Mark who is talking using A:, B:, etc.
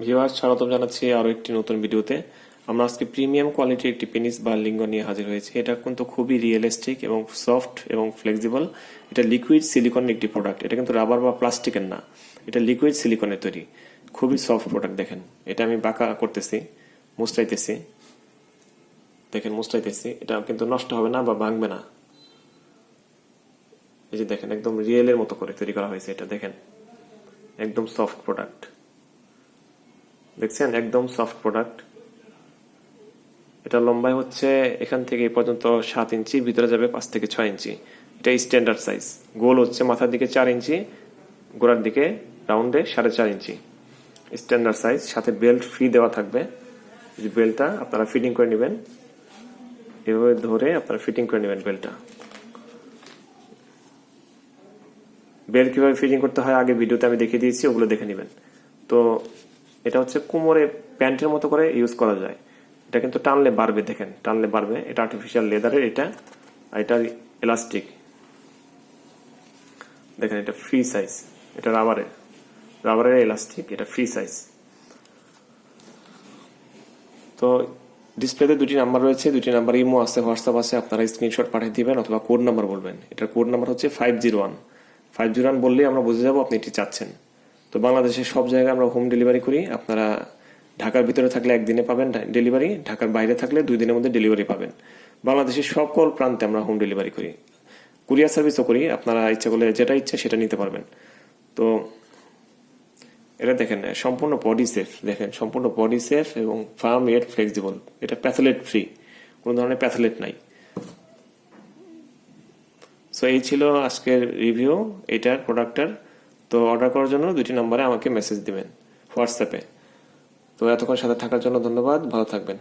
A: Viewers, স্বাগতম জানাচ্ছি আরো একটি নতুন ভিডিওতে। আমরা আজকে প্রিমিয়াম কোয়ালিটির একটি পেনিস বা লিঙ্গ নিয়ে হাজির হয়েছি। এটা কিন্তু খুবই রিয়েলিস্টিক এবং সফট এবং ফ্লেক্সিবল। এটা লিকুইড সিলিকনের একটি প্রোডাক্ট। এটা কিন্তু রাবার বা প্লাস্টিকের না, এটা লিকুইড সিলিকনের তৈরি। খুবই সফট প্রোডাক্ট। দেখেন, এটা আমি বাঁকা করতেছি, মুচড়াইতেছি। দেখেন, মুচড়াইতেছি। এটা কিন্তু নষ্ট হবে না বা ভাঙবে না। এই যে দেখেন, একদম রিয়েলের মতো করে তৈরি করা হয়েছে। এটা দেখেন, একদম সফট প্রোডাক্ট। দেখছেন, একদম সফট প্রোডাক্ট। এটা লম্বায় হচ্ছে এখান থেকে এই পর্যন্ত 7 ইঞ্চি, ভিতরে যাবে 5 থেকে 6 ইঞ্চি। এটা স্ট্যান্ডার্ড সাইজ। গোল হচ্ছে মাথার দিকে 4 ইঞ্চি, গোড়ার দিকে রাউন্ডে 4.5 ইঞ্চি। Standard size. সাথে বেল্ট ফ্রি দেওয়া থাকবে। এই বেল্টটা আপনারা ফিটিং করে নেবেন, এভাবে ধরে আপনারা ফিটিং করে নেবেন বেল্টটা। বেল্ট কিভাবে ফিটিং করতে হয় আগে ভিডিওতে আমি দেখিয়ে দিয়েছি, ওগুলো দেখে নেবেন। তো এটা হচ্ছে কোমরে প্যান্টের মতো করে ইউজ করা যায়। এটা কিন্তু টানলে বাড়বে, দেখেন টানলে বাড়বে। এটা আর্টিফিশিয়াল লেদারের, এটা আর এটা এলাস্টিক। দেখেন, এটা ফ্রি সাইজ। এটা রাবারের এলাস্টিক, এটা ফ্রি সাইজ। তো ডিসপ্লেতে দুটি নাম্বার রয়েছে, দুটি নাম্বার ইমো আছে, হোয়াটসঅ্যাপ আছে। আপনারা স্ক্রিনশট পাঠিয়ে দিবেন অথবা কোড নাম্বার বলবেন। এটার কোড নাম্বার হচ্ছে 501। 501 বললেই আমরা বুঝে যাবো আপনি এটি চাচ্ছেন। তো বাংলাদেশের সব জায়গায় আমরা হোম ডেলিভারি করি। আপনারা ঢাকার ভিতরে থাকলে একদিনে পাবেন ডেলিভারি, ঢাকার বাইরে থাকলে 2 দিনের মধ্যে ডেলিভারি পাবেন। বাংলাদেশের সকল প্রান্তে আমরা হোম ডেলিভারি করি, কুরিয়ার সার্ভিসও করি। আপনারা ইচ্ছা করলে যেটা ইচ্ছা সেটা নিতে পারবেন। তো এটা দেখেন, সম্পূর্ণ বডি সেফ। দেখেন, সম্পূর্ণ বডি সেফ এবং ফার্ম এড ফ্লেক্সিবল। এটা প্যাথলেট ফ্রি, কোনো ধরনের প্যাথলেট নাই। সো এই ছিল আজকের রিভিউ এটার প্রোডাক্টের। তো অর্ডার করার জন্য দুটি নম্বরে আমাকে মেসেজ দিবেন হোয়াটসঅ্যাপে। তো এতক্ষণ সাথে থাকার জন্য ধন্যবাদ। ভালো থাকবেন।